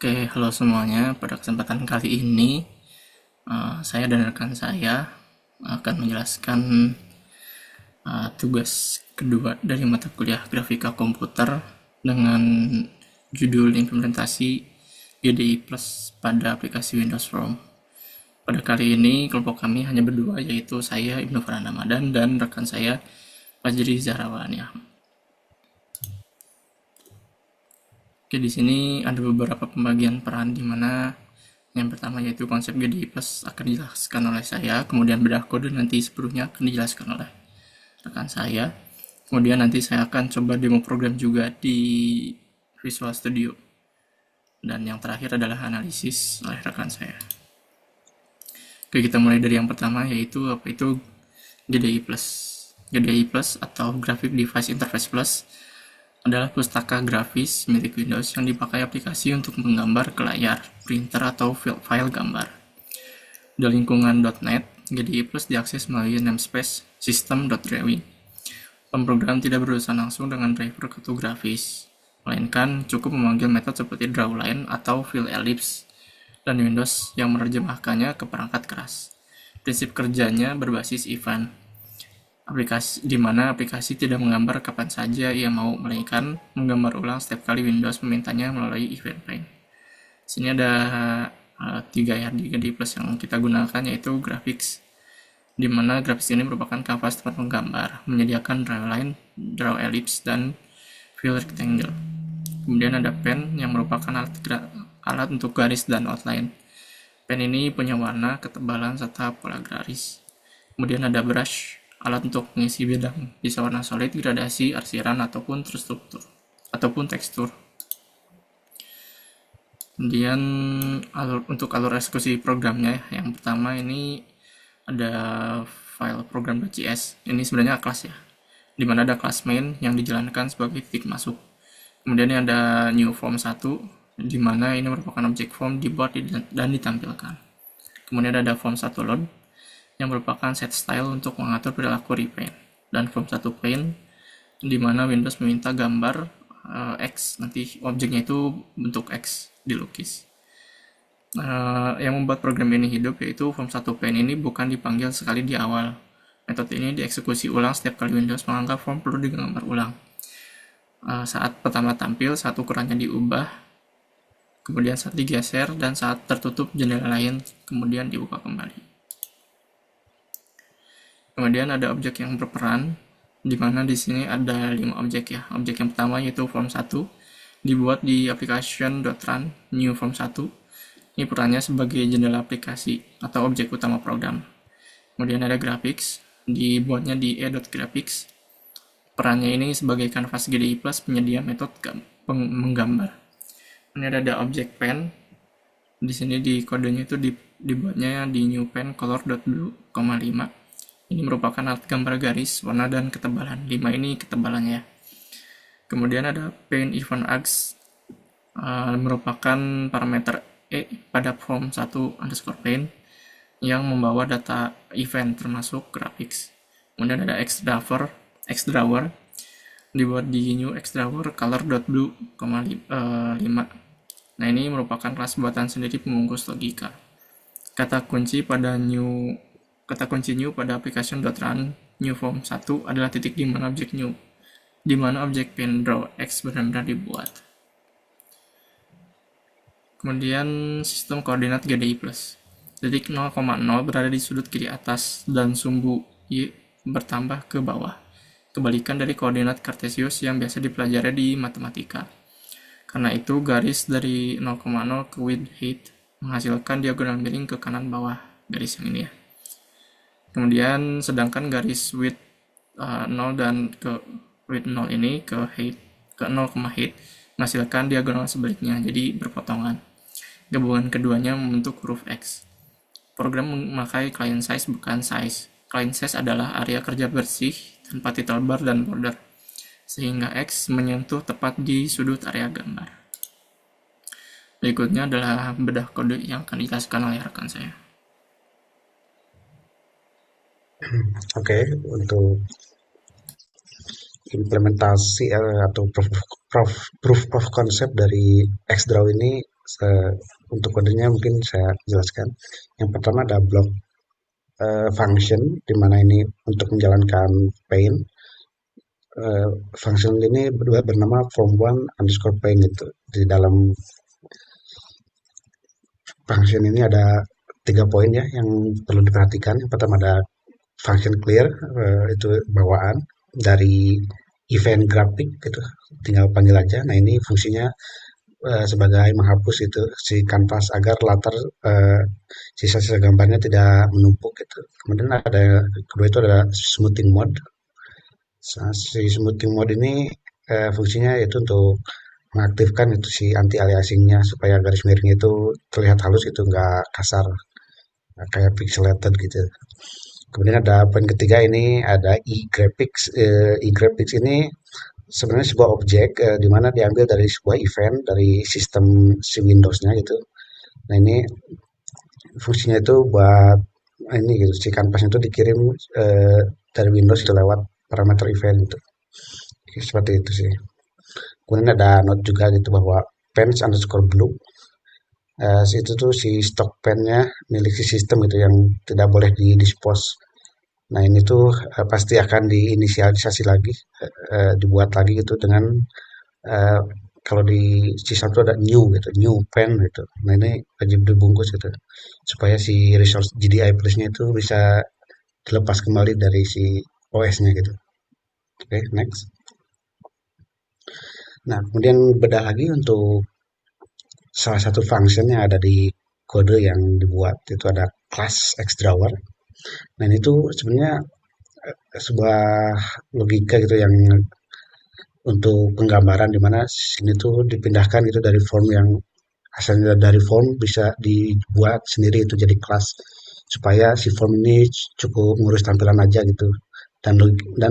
Oke, halo semuanya. Pada kesempatan kali ini, saya dan rekan saya akan menjelaskan tugas kedua dari mata kuliah grafika komputer dengan judul implementasi GDI Plus pada aplikasi Windows Phone. Pada kali ini, kelompok kami hanya berdua, yaitu saya, Ibnu Farhan Ramadan, dan rekan saya, Fajri Zahrawani Ahmad. Oke, di sini ada beberapa pembagian peran di mana yang pertama yaitu konsep GDI Plus akan dijelaskan oleh saya, kemudian bedah kode nanti sepenuhnya akan dijelaskan oleh rekan saya. Kemudian nanti saya akan coba demo program juga di Visual Studio. Dan yang terakhir adalah analisis oleh rekan saya. Oke, kita mulai dari yang pertama yaitu apa itu GDI Plus. GDI Plus atau Graphic Device Interface Plus adalah pustaka grafis milik Windows yang dipakai aplikasi untuk menggambar ke layar, printer, atau file gambar. Di lingkungan .NET, GDI Plus diakses melalui namespace system.drawing. Pemrogram tidak berurusan langsung dengan driver kartu grafis, melainkan cukup memanggil metode seperti drawline atau fill ellipse, dan Windows yang menerjemahkannya ke perangkat keras. Prinsip kerjanya berbasis event, di mana aplikasi tidak menggambar kapan saja ia mau, melainkan menggambar ulang setiap kali Windows memintanya melalui event pane. Sini ada tiga ya di GDI Plus yang kita gunakan, yaitu graphics, di mana grafis ini merupakan kanvas tempat menggambar, menyediakan drawline, draw ellipse, dan fill rectangle. Kemudian ada pen yang merupakan alat untuk garis dan outline. Pen ini punya warna, ketebalan, serta pola garis. Kemudian ada brush, alat untuk mengisi bidang, bisa warna solid, gradasi, arsiran, ataupun terstruktur, ataupun tekstur. Kemudian untuk alur eksekusi programnya, yang pertama ini ada file program.js. Ini sebenarnya kelas ya, dimana ada kelas main yang dijalankan sebagai titik masuk. Kemudian ini ada new form 1, dimana ini merupakan objek form dibuat dan ditampilkan. Kemudian ada form 1 load, yang merupakan set style untuk mengatur perilaku repaint, dan form 1 pane, di mana Windows meminta gambar X, nanti objeknya itu bentuk X dilukis. Yang membuat program ini hidup yaitu form 1 pane ini bukan dipanggil sekali di awal. Metode ini dieksekusi ulang setiap kali Windows menganggap form perlu digambar ulang. Saat pertama tampil, saat ukurannya diubah, kemudian saat digeser, dan saat tertutup jendela lain, kemudian dibuka kembali. Kemudian ada objek yang berperan, di mana di sini ada 5 objek ya. Objek yang pertama yaitu form 1, dibuat di application.run new form 1. Ini perannya sebagai jendela aplikasi atau objek utama program. Kemudian ada graphics, dibuatnya di e.graphics. Perannya ini sebagai kanvas GDI Plus penyedia metode menggambar. Kemudian ada objek pen, di sini di kodenya itu dibuatnya di new pen color.blue, 5. Ini merupakan alat gambar garis, warna, dan ketebalan. 5 ini ketebalannya. Kemudian ada paint event args, merupakan parameter E pada form 1 underscore paint yang membawa data event termasuk graphics. Kemudian ada xdrawer, dibuat di new xdrawer color.blue, 5. Nah, ini merupakan kelas buatan sendiri pembungkus logika. Kata kunci new pada application.run new form 1 adalah titik di mana objek new, di mana objek pen draw x benar-benar dibuat. Kemudian sistem koordinat GDI Plus. Titik 0,0 berada di sudut kiri atas dan sumbu Y bertambah ke bawah. Kebalikan dari koordinat Cartesius yang biasa dipelajari di matematika. Karena itu garis dari 0,0 ke width height menghasilkan diagonal miring ke kanan bawah garis yang ini ya. Kemudian sedangkan garis width 0 dan ke width 0 ini ke 0, height menghasilkan diagonal sebaliknya, jadi berpotongan. Gabungan keduanya membentuk huruf X. Program memakai client size bukan size. Client size adalah area kerja bersih tanpa title bar dan border, sehingga X menyentuh tepat di sudut area gambar. Berikutnya adalah bedah kode yang akan dijelaskan oleh rekan saya. Oke, untuk implementasi atau proof of concept dari Xdraw ini Untuk kodenya mungkin saya jelaskan. Yang pertama ada block function, di mana ini untuk menjalankan paint. Function ini bernama form1 underscore paint gitu. Di dalam function ini ada 3 poin ya yang perlu diperhatikan. Yang pertama ada function clear, itu bawaan dari event grafik gitu, tinggal panggil aja. Nah ini fungsinya sebagai menghapus itu si kanvas agar latar sisa-sisa gambarnya tidak menumpuk gitu. Kemudian ada kedua itu ada smoothing mode. Si smoothing mode ini fungsinya itu untuk mengaktifkan itu si anti aliasingnya supaya garis miringnya itu terlihat halus gitu, nggak kasar, nggak kayak pixelated gitu. Kemudian ada poin ketiga ini ada e-graphics. E-graphics ini sebenarnya sebuah objek di mana diambil dari sebuah event dari sistem si Windows-nya gitu. Nah ini fungsinya itu buat ini gitu, si kanvasnya itu dikirim dari Windows itu lewat parameter event gitu. Seperti itu sih. Kemudian ada note juga gitu bahwa pens underscore blue, itu tuh si stok pennya milik si sistem itu yang tidak boleh di dispose. Nah ini tuh pasti akan diinisialisasi lagi, dibuat lagi gitu dengan eh, kalau di sistem itu ada new gitu, new pen gitu. Nah ini wajib dibungkus gitu supaya si resource GDI plusnya itu bisa dilepas kembali dari si OS-nya gitu. Oke, next. Nah, kemudian bedah lagi untuk salah satu function yang ada di kode yang dibuat itu ada class xdrawer. Nah, ini tuh sebenarnya sebuah logika gitu yang untuk penggambaran di mana sini tuh dipindahkan gitu dari form yang asalnya dari form bisa dibuat sendiri itu jadi kelas supaya si form ini cukup ngurus tampilan aja gitu. Dan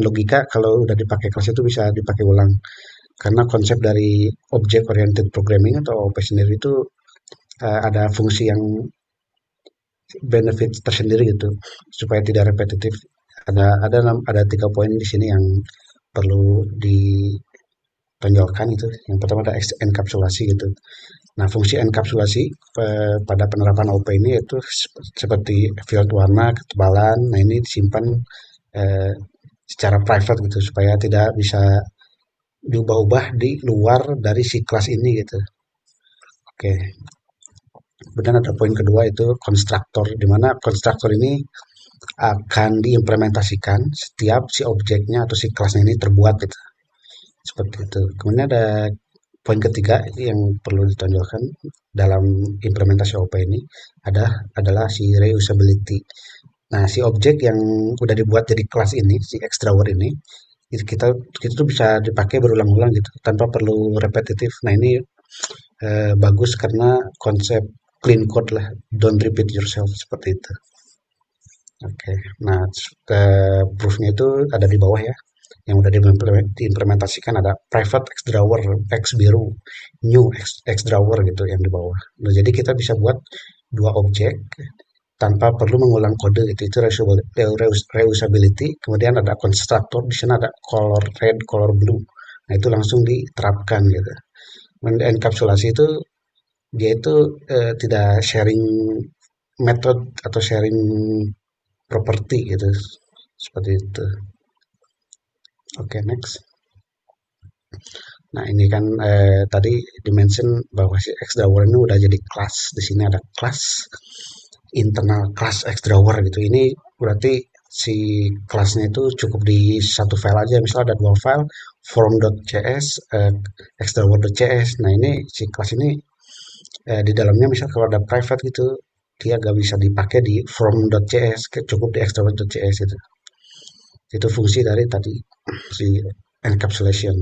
logika kalau udah dipakai kelas itu bisa dipakai ulang karena konsep dari object oriented programming atau OOP sendiri itu ada fungsi yang benefit tersendiri gitu supaya tidak repetitif. Ada 3 poin di sini yang perlu ditonjolkan itu. Yang pertama ada enkapsulasi gitu. Nah, fungsi enkapsulasi pada penerapan OP ini itu seperti field warna, ketebalan. Nah, ini disimpan eh, secara private gitu supaya tidak bisa diubah-ubah di luar dari si kelas ini gitu. Oke. Kemudian ada poin kedua itu konstruktor, di mana konstruktor ini akan diimplementasikan setiap si objeknya atau si kelasnya ini terbuat gitu. Seperti itu. Kemudian ada poin ketiga yang perlu ditonjolkan dalam implementasi OP ini adalah si reusability. Nah, si objek yang udah dibuat jadi kelas ini, si extrawer ini, itu kita tuh bisa dipakai berulang-ulang gitu tanpa perlu repetitif. Nah, ini bagus karena konsep clean code lah, don't repeat yourself seperti itu. Oke, nah proofnya itu ada di bawah ya. Yang udah diimplementasikan ada private X drawer, X biru, new X drawer gitu yang di bawah. Nah, jadi kita bisa buat dua objek tanpa perlu mengulang kode gitu. Itu reusability. Kemudian ada constructor, di sana ada color red, color blue. Nah, itu langsung diterapkan gitu. Enkapsulasi itu dia itu tidak sharing method atau sharing property gitu. Seperti itu. Oke, next. Nah, ini kan tadi dimention bahwa si xdrawer ini udah jadi kelas. Di sini ada kelas internal kelas xdrawer gitu. Ini berarti si kelasnya itu cukup di satu file aja. Misalnya ada dua file, form.cs, xdrawer.cs. Nah, ini si kelas ini di dalamnya misal kalau ada private gitu, dia gak bisa dipakai di form.cs, cukup di xdrawer.cs gitu. Itu fungsi dari tadi si encapsulation.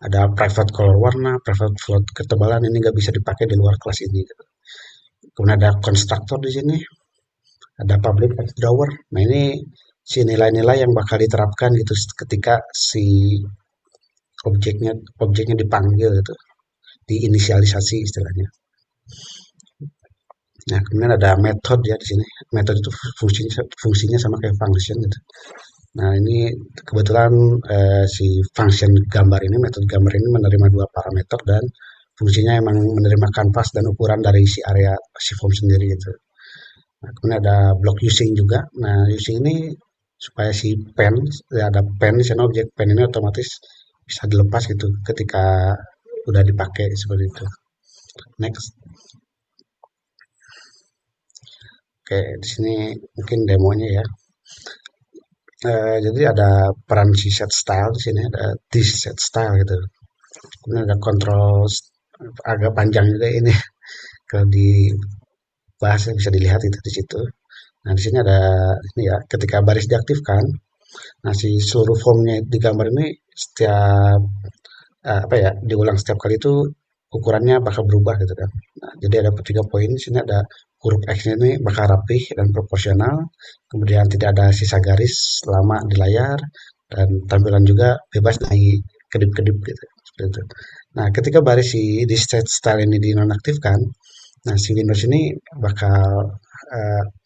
Ada private color warna, private float ketebalan, ini nggak bisa dipakai di luar kelas ini. Kemudian ada constructor di sini, ada public drawer. Nah ini si nilai-nilai yang bakal diterapkan gitu ketika si objeknya objeknya dipanggil gitu, diinisialisasi istilahnya. Nah kemudian ada method ya di sini. Method itu fungsinya sama kayak function gitu. Nah ini kebetulan si function gambar ini, metode gambar ini menerima dua parameter dan fungsinya emang menerima kanvas dan ukuran dari si area si form sendiri gitu. Nah, kemudian ada block using juga. Nah, using ini supaya si pen, ya ada pen di sana, objek pen ini otomatis bisa dilepas gitu ketika udah dipakai seperti itu. Next. Oke, di sini mungkin demonya ya. Jadi ada peran si set style di sini, ada this set style gitu. Kemudian ada control agak panjang juga ini kalau dibahas bisa dilihat itu di situ. Nah, di sini ada ini ya, ketika baris diaktifkan, nah si seluruh formnya di gambar ini setiap apa ya, diulang setiap kali itu ukurannya bakal berubah gitu kan. Nah, jadi ada 3 poin di sini, ada huruf X-nya ini bakal rapih dan proporsional, kemudian tidak ada sisa garis lama di layar, dan tampilan juga bebas dari kedip-kedip gitu. Seperti itu. Nah, ketika baris si di set style ini dinonaktifkan, nah si Windows ini bakal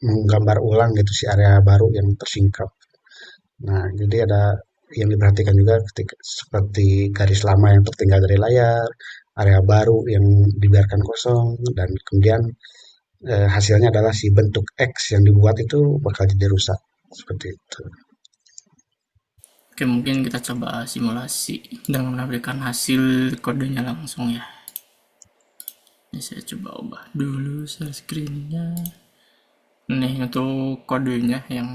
menggambar ulang gitu si area baru yang tersingkap. Nah, jadi ada yang diperhatikan juga ketika seperti garis lama yang tertinggal dari layar, area baru yang dibiarkan kosong, dan kemudian hasilnya adalah si bentuk X yang dibuat itu bakal jadi rusak seperti itu. Oke, mungkin kita coba simulasi dengan menampilkan hasil kodenya langsung ya. Ini saya coba ubah dulu share screen-nya. Nih untuk kodenya yang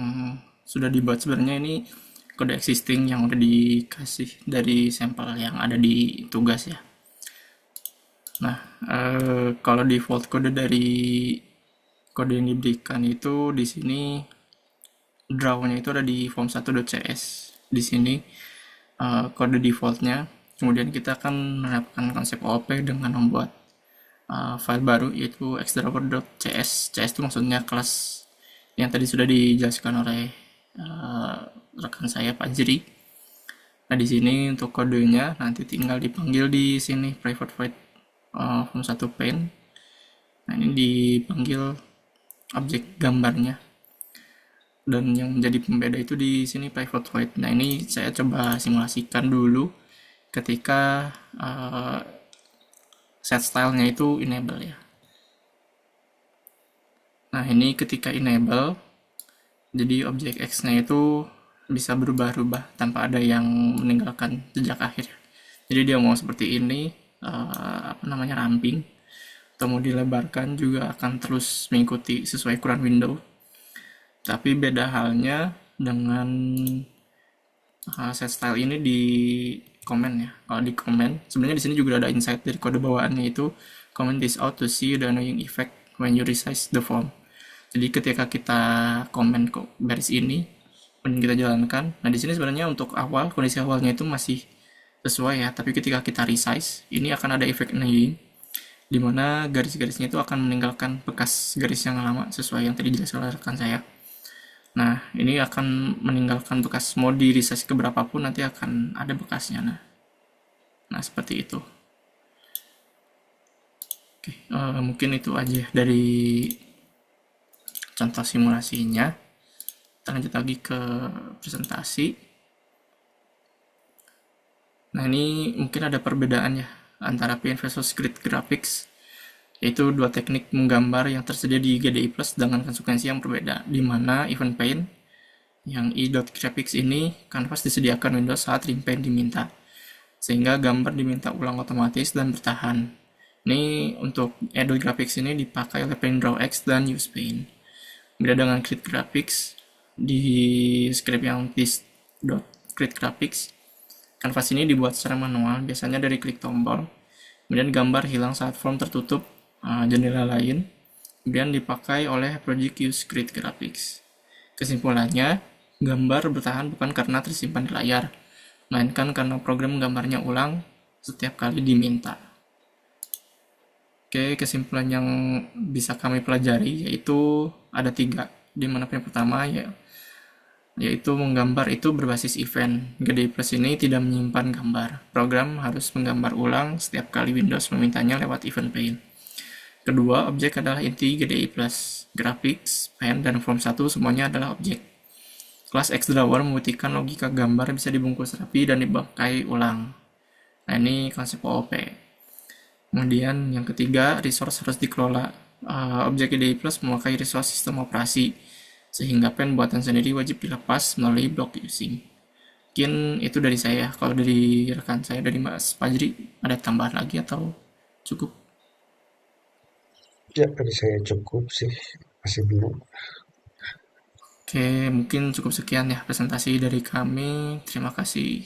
sudah dibuat, sebenarnya ini kode existing yang udah dikasih dari sampel yang ada di tugas ya. Nah, kalau default kode dari kode yang diberikan itu di sini draw-nya itu ada di form1.cs. Di sini kode defaultnya. Kemudian kita akan menerapkan konsep OOP dengan membuat file baru yaitu xdrawer.cs. CS itu maksudnya kelas yang tadi sudah dijelaskan oleh rekan saya Pak Jeri. Nah, di sini untuk kodenya nanti tinggal dipanggil di sini private void form1 pane. Nah, ini dipanggil objek gambarnya. Dan yang menjadi pembeda itu di sini private void. Nah, ini saya coba simulasikan dulu ketika set stylenya itu enable ya. Nah, ini ketika enable, jadi objek X-nya itu bisa berubah-ubah tanpa ada yang meninggalkan jejak akhir. Jadi dia mau seperti ini, ramping, atau mau dilebarkan juga akan terus mengikuti sesuai ukuran window. Tapi beda halnya dengan set style ini di comment ya. Kalau di comment, sebenarnya di sini juga ada insight dari kode bawaannya, itu comment this out to see the annoying effect when you resize the form. Jadi ketika kita komen kok baris ini, kemudian kita jalankan. Nah, di sini sebenarnya untuk awal, kondisi awalnya itu masih sesuai ya, tapi ketika kita resize, ini akan ada efek annoying, di mana garis-garisnya itu akan meninggalkan bekas garis yang lama sesuai yang tadi dijelaskan oleh rekan saya. Nah, ini akan meninggalkan bekas, mau di resize ke berapapun nanti akan ada bekasnya. Nah seperti itu. Oke, mungkin itu aja dari contoh simulasinya. Kita lanjut lagi ke presentasi. Nah, ini mungkin ada perbedaan ya antara Paint versus Grid Graphics, yaitu dua teknik menggambar yang tersedia di GDI Plus dengan konsekuensi yang berbeda, di mana Event Paint yang e.graphics ini kanvas disediakan Windows saat repaint diminta, sehingga gambar diminta ulang otomatis dan bertahan. Ini untuk e.graphics ini dipakai oleh Paint Draw X dan Use Paint. Beda dengan Grid Graphics, di script yang this.grid graphics, kanvas ini dibuat secara manual, biasanya dari klik tombol, kemudian gambar hilang saat form tertutup jendela lain, kemudian dipakai oleh project use grid graphics. Kesimpulannya, gambar bertahan bukan karena tersimpan di layar, melainkan karena program gambarnya ulang setiap kali diminta. Oke, kesimpulan yang bisa kami pelajari yaitu ada 3, di mana yang pertama yaitu menggambar itu berbasis event. GDI Plus ini tidak menyimpan gambar. Program harus menggambar ulang setiap kali Windows memintanya lewat event paint. Kedua, objek adalah inti GDI Plus. Graphics, paint, dan form 1 semuanya adalah objek. Kelas xDrawer membuktikan logika gambar bisa dibungkus rapi dan dipakai ulang. Nah, ini konsep OOP. Kemudian yang ketiga, resource harus dikelola. Objek IDE Plus memakai resource sistem operasi, sehingga pen buatan sendiri wajib dilepas melalui block using. Mungkin itu dari saya. Kalau dari rekan saya, dari Mas Fajri, ada tambahan lagi atau cukup? Ya, dari saya cukup sih, masih belum. Oke, mungkin cukup sekian ya presentasi dari kami. Terima kasih.